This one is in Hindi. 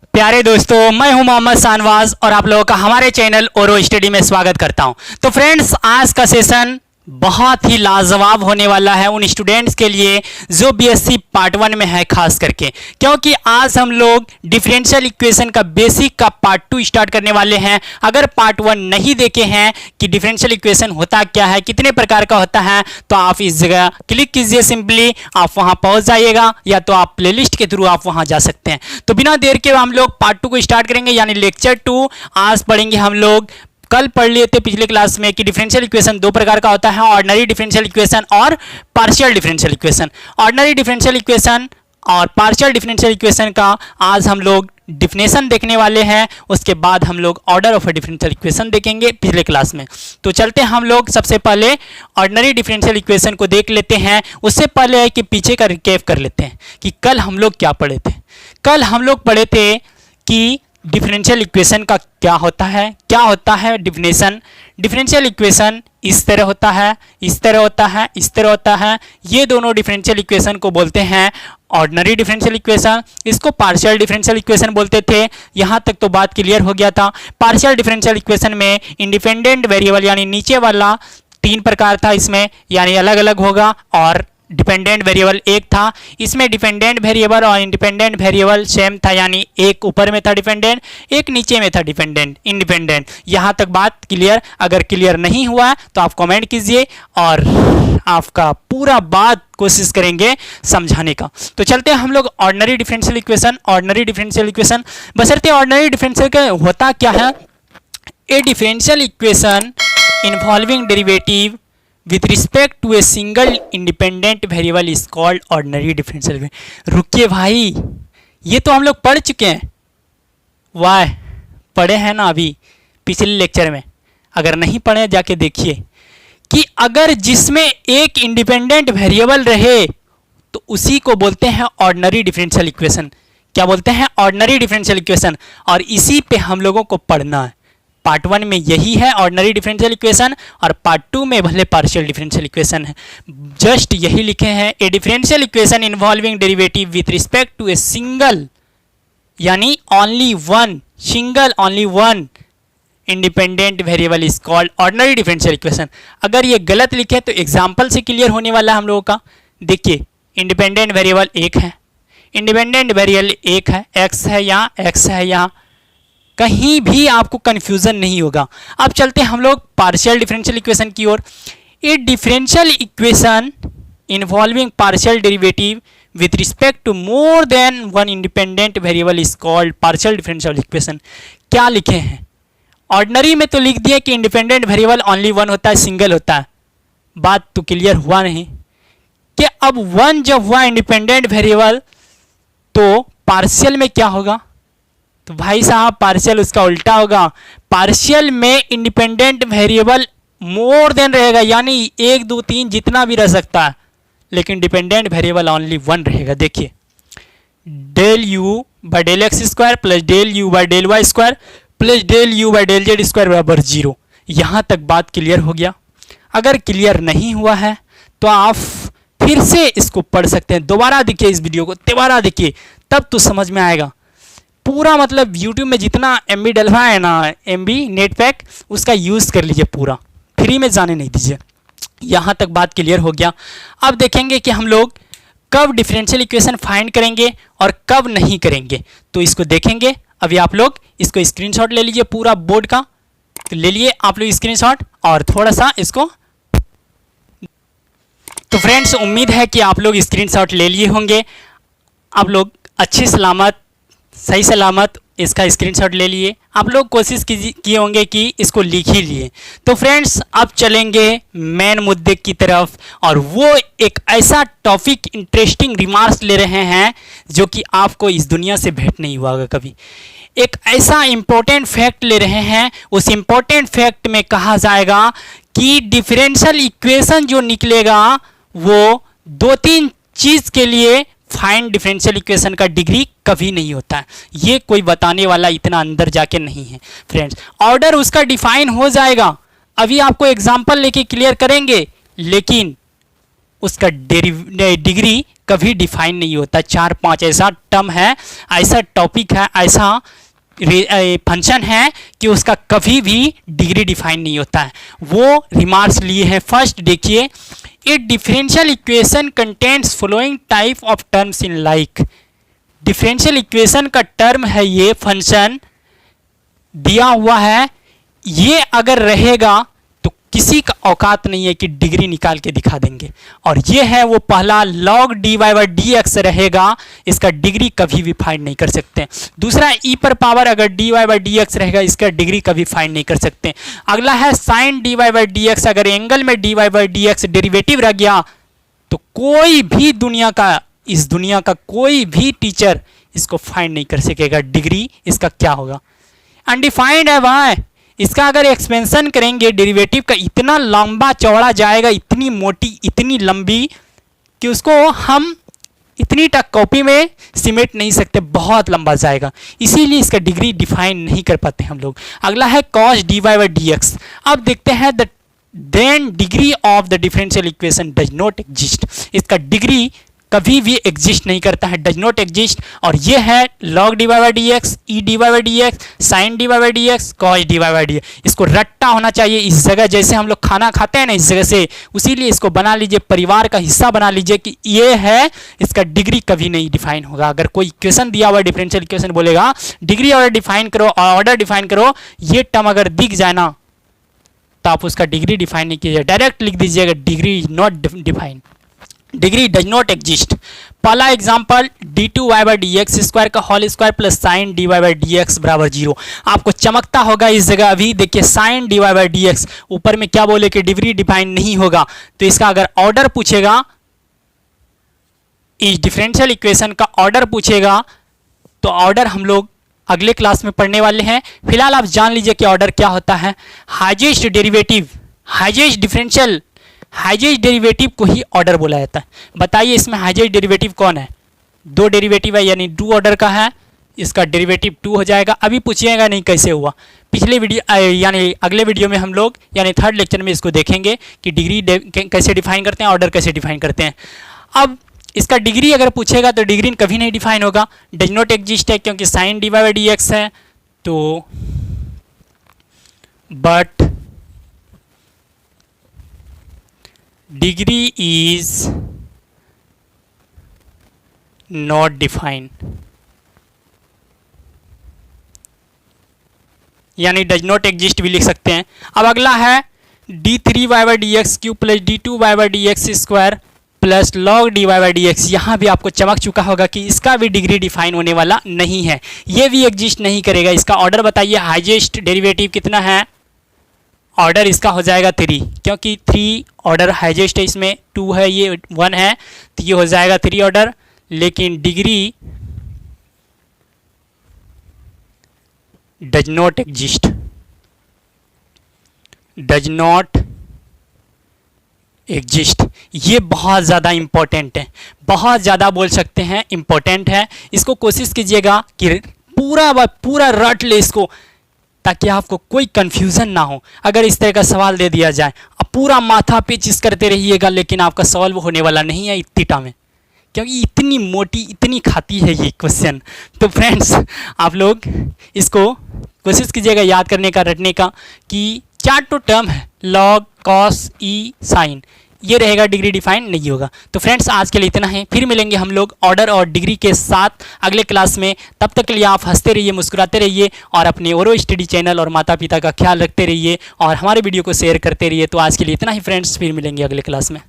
प्यारे दोस्तों, मैं हूं मोहम्मद शाहनवाज और आप लोगों का हमारे चैनल ओरो स्टडी में स्वागत करता हूं। तो फ्रेंड्स, आज का सेशन बहुत ही लाजवाब होने वाला है उन स्टूडेंट्स के लिए जो बीएससी पार्ट 1 में है, खास करके क्योंकि आज हम लोग डिफरेंशियल इक्वेशन का बेसिक का पार्ट 2 स्टार्ट करने वाले हैं। अगर पार्ट 1 नहीं देखे हैं कि डिफरेंशियल इक्वेशन होता क्या है, कितने प्रकार का होता है, तो आप इस जगह क्लिक कीजिए, सिंपली आप वहां पहुंच जाइएगा, या तो आप प्लेलिस्ट के थ्रू आप वहां जा सकते हैं। तो बिना देर के हम लोग पार्ट 2 को स्टार्ट करेंगे, यानी लेक्चर 2 आज पढ़ेंगे हम लोग। कल पढ़ लिए थे पिछले क्लास में कि डिफरेंशियल इक्वेशन दो प्रकार का होता है, ऑर्डिनरी डिफरेंशियल इक्वेशन और partial differential equation. Ordinary differential equation और पार्शियल डिफरेंशियल इक्वेशन का आज हम लोग डिफिनेशन देखने वाले हैं, उसके बाद हम लोग order of a differential equation देखेंगे पिछले क्लास में। तो चलते हैं हम लोग सबसे पहले ऑर्डिनरी डिफरेंशियल इक्वेशन को देख लेते हैं। उससे पहले है कि पीछे का रिकैप कर लेते हैं कि कल हम लोग क्या पढ़े थे। कल हम लोग पढ़े थे कि डिफरेंशियल इक्वेशन का क्या होता है डिफिनेशन। डिफरेंशियल इक्वेशन इस तरह होता है, इस तरह होता है, इस तरह होता है। ये दोनों डिफरेंशियल इक्वेशन को बोलते हैं ऑर्डिनरी डिफरेंशियल इक्वेशन। इसको पार्शियल डिफरेंशियल इक्वेशन बोलते थे। यहाँ तक तो बात क्लियर हो गया था। पार्शियल डिफरेंशियल इक्वेशन में इंडिपेंडेंट वेरिएबल यानी नीचे वाला 3 प्रकार था इसमें, यानी अलग अलग होगा, और डिपेंडेंट वेरिएबल एक था। इसमें डिपेंडेंट वेरिएबल और इंडिपेंडेंट वेरिएबल सेम था, यानी एक ऊपर में था डिपेंडेंट, एक नीचे में था डिपेंडेंट इंडिपेंडेंट। यहाँ तक बात क्लियर? अगर क्लियर नहीं हुआ है तो आप कमेंट कीजिए और आपका पूरा बात कोशिश करेंगे समझाने का। तो चलते हैं हम लोग ordinary differential equation. Ordinary differential equation बशर्ते ऑर्डिनरी डिफरेंशियल होता क्या है? ए differential equation involving derivative with respect to a single independent variable is called ordinary differential equation। रुकिए भाई, ये तो हम लोग पढ़ चुके हैं। वाह, पढ़े हैं ना अभी पिछले लेक्चर में। अगर नहीं पढ़े जाके देखिए कि अगर जिसमें एक इंडिपेंडेंट वेरिएबल रहे तो उसी को बोलते हैं ऑर्डिनरी डिफरेंशियल इक्वेशन। क्या बोलते हैं? Ordinary differential equation. और इसी पे हम लोगों को पढ़ना है। पार्ट 1 में यही है ऑर्डिनरी डिफरेंशियल इक्वेशन, और पार्ट 2 में भले पार्शियल डिफरेंशियल इक्वेशन है, जस्ट यही लिखे हैं। A differential equation involving derivative with respect to a single, यानी only one, single only one independent variable is called ordinary differential equation. अगर ये गलत लिखे तो एग्जाम्पल से क्लियर होने वाला है हम लोगों का। देखिए, इंडिपेंडेंट वेरिएबल एक है, इंडिपेंडेंट वेरिएबल एक है, एक्स है यहाँ, एक्स है यहाँ, कहीं भी आपको कंफ्यूजन नहीं होगा। अब चलते हैं हम लोग पार्शियल डिफरेंशियल इक्वेशन की ओर। A differential equation involving partial derivative with respect to more than one independent variable is called partial differential equation. क्या लिखे हैं? ऑर्डिनरी में तो लिख दिए कि इंडिपेंडेंट वेरिएबल ओनली वन होता है, सिंगल होता है। बात तो क्लियर हुआ नहीं कि अब वन जब हुआ इंडिपेंडेंट वेरिएबल तो पार्शियल में क्या होगा? तो भाई साहब, पार्शियल उसका उल्टा होगा। पार्शियल में इंडिपेंडेंट वेरिएबल मोर देन रहेगा, यानी 1 2 3 जितना भी रह सकता है, लेकिन डिपेंडेंट वेरिएबल ओनली वन रहेगा। देखिए, del u by del x square plus del u by del y square plus del u by del z square बराबर 0। यहाँ तक बात क्लियर हो गया। अगर क्लियर नहीं हुआ है तो आप फिर से इसको पढ़ सकते हैं। दोबारा देखिए, इस वीडियो को दोबारा देखिए, तब तो समझ में आएगा पूरा। मतलब YouTube में जितना MB डलवा है ना, MB नेट पैक, उसका यूज़ कर लीजिए, पूरा फ्री में जाने नहीं दीजिए। यहाँ तक बात क्लियर हो गया। अब देखेंगे कि हम लोग कब डिफरेंशियल इक्वेशन फाइंड करेंगे और कब नहीं करेंगे, तो इसको देखेंगे। अभी आप लोग इसको स्क्रीनशॉट ले लीजिए, पूरा बोर्ड का तो ले लिए आप लोग स्क्रीनशॉट, और थोड़ा सा इसको। तो फ्रेंड्स, उम्मीद है कि आप लोग स्क्रीनशॉट ले लिए होंगे। आप लोग अच्छी सलामत, सही सलामत इसका स्क्रीनशॉट ले लिए। आप लोग कोशिश किए होंगे कि इसको लिख ही लिए। तो फ्रेंड्स, अब चलेंगे मेन मुद्दे की तरफ, और वो एक ऐसा टॉपिक, इंटरेस्टिंग रिमार्क्स ले रहे हैं जो कि आपको इस दुनिया से भेंट नहीं हुआ होगा कभी। एक ऐसा इंपॉर्टेंट फैक्ट ले रहे हैं। उस इंपॉर्टेंट फैक्ट में कहा जाएगा कि डिफरेंशियल इक्वेशन जो निकलेगा वो 2-3 चीज़ के लिए फाइंड डिफरेंशियल इक्वेशन का डिग्री कभी नहीं होता है। ये कोई बताने वाला इतना अंदर जाके नहीं है फ्रेंड्स। ऑर्डर उसका डिफाइन हो जाएगा, अभी आपको एग्जांपल लेके क्लियर करेंगे, लेकिन उसका डिग्री कभी डिफाइन नहीं होता। 4-5 ऐसा टर्म है, ऐसा टॉपिक है, ऐसा फंक्शन है कि उसका कभी भी डिग्री डिफाइन नहीं होता है। वो रिमार्क्स लिए हैं। फर्स्ट देखिए, ए differential equation contains following type of terms in like. Differential equation का टर्म है ये, फंक्शन दिया हुआ है, ये अगर रहेगा तो किसी का औकात नहीं है कि डिग्री निकाल के दिखा देंगे। और ये है वो पहला, log dy/dx रहेगा, इसका डिग्री कभी भी फाइंड नहीं कर सकते। दूसरा, e पर पावर अगर dy/dx रहेगा, इसका डिग्री कभी फाइंड नहीं कर सकते। अगला है sin dy/dx, अगर एंगल में dy/dx डेरिवेटिव रह गया तो कोई भी दुनिया का, इस दुनिया का कोई भी टीचर इसको फाइंड नहीं कर सकेगा, डिग्री इसका क्या होगा। अनडिफाइंड है भाई, इसका अगर एक्सपेंशन करेंगे डेरिवेटिव का इतना लंबा चौड़ा जाएगा, इतनी मोटी इतनी लंबी कि उसको हम इतनी तक कॉपी में सिमेट नहीं सकते, बहुत लंबा जाएगा, इसीलिए इसका डिग्री डिफाइन नहीं कर पाते हम लोग। अगला है cos dy/dx। अब देखते हैं then degree of the differential equation does not exist. इसका डिग्री कभी भी एग्जिस्ट नहीं करता है, डज नॉट एग्जिस्ट। और ये है log dy/dx, e dy/dx, sin dy/dx, cos dy/dx। इसको रट्टा होना चाहिए इस जगह, जैसे हम लोग खाना खाते हैं ना इस जगह से, उसीलिए इसको बना लीजिए, परिवार का हिस्सा बना लीजिए कि ये है, इसका डिग्री कभी नहीं डिफाइन होगा। अगर कोई इक्वेशन दिया हुआ डिफरेंशियल इक्वेशन बोलेगा डिग्री ऑर्डर डिफाइन करो, ऑर्डर डिफाइन करो, ये टर्म अगर दिख जाए ना तो आप उसका डिग्री डिफाइन नहीं कीजिए, डायरेक्ट लिख दीजिएगा degree is not define, degree does not exist. पहला एग्जांपल d2y/dx स्क्वायर का whole square plus sine dy/dx बराबर 0। आपको चमकता होगा इस जगह, अभी देखिए साइन dy/dx, ऊपर में क्या बोले कि डिग्री डिफाइन नहीं होगा, तो इसका अगर ऑर्डर पूछेगा, इस डिफरेंशियल इक्वेशन का ऑर्डर पूछेगा, तो ऑर्डर हम लोग अगले क्लास में पढ़ने वाले हैं। फिलहाल आप जान लीजिए कि ऑर्डर क्या होता है। Highest derivative, highest differential, highest derivative को ही ऑर्डर बोला जाता है। बताइए इसमें हाईएस्ट डेरिवेटिव कौन है? 2 डेरिवेटिव है, यानी 2 ऑर्डर का है, इसका डेरिवेटिव 2 हो जाएगा। अभी पूछिएगा नहीं कैसे हुआ, पिछले वीडियो यानी अगले वीडियो में हम लोग यानी 3rd लेक्चर में इसको देखेंगे कि डिग्री कैसे डिफाइन करते हैं, ऑर्डर कैसे डिफाइन करते हैं। अब इसका डिग्री अगर पूछेगा तो डिग्री कभी नहीं डिफाइन होगा, डज नॉट एग्जिस्ट है, क्योंकि साइन dy/dx है, तो but degree is not defined, यानी डज नॉट एग्जिस्ट भी लिख सकते हैं। अब अगला है d3y/dx cube plus d2y/dx square plus log dy/dx। यहाँ भी आपको चमक चुका होगा कि इसका भी डिग्री डिफाइन होने वाला नहीं है, ये भी एग्जिस्ट नहीं करेगा। इसका ऑर्डर बताइए, हाईएस्ट डेरिवेटिव कितना है? ऑर्डर इसका हो जाएगा 3, क्योंकि 3 ऑर्डर हाईएस्ट है, इसमें 2 है, ये 1 है, तो ये हो जाएगा 3 ऑर्डर। लेकिन degree does not exist, does not exist. ये बहुत ज़्यादा इंपॉर्टेंट है, बहुत ज़्यादा बोल सकते हैं इंपॉर्टेंट है। इसको कोशिश कीजिएगा कि पूरा रट ले इसको, ताकि आपको कोई कंफ्यूजन ना हो। अगर इस तरह का सवाल दे दिया जाए, अब पूरा माथा पेचिस करते रहिएगा, लेकिन आपका सॉल्व होने वाला नहीं है इतनी टाइम में, क्योंकि इतनी मोटी इतनी खाती है ये क्वेश्चन। तो फ्रेंड्स, आप लोग इसको कोशिश कीजिएगा याद करने का, रटने का, कि 4 टर्म है, log, cos, e, sin, ये रहेगा, डिग्री डिफाइन नहीं होगा। तो फ्रेंड्स, आज के लिए इतना है, फिर मिलेंगे हम लोग ऑर्डर और डिग्री के साथ अगले क्लास में। तब तक के लिए आप हंसते रहिए, मुस्कुराते रहिए, और अपने ओरो स्टडी चैनल और माता पिता का ख्याल रखते रहिए, और हमारे वीडियो को शेयर करते रहिए। तो आज के लिए इतना ही फ्रेंड्स, फिर मिलेंगे अगले क्लास में।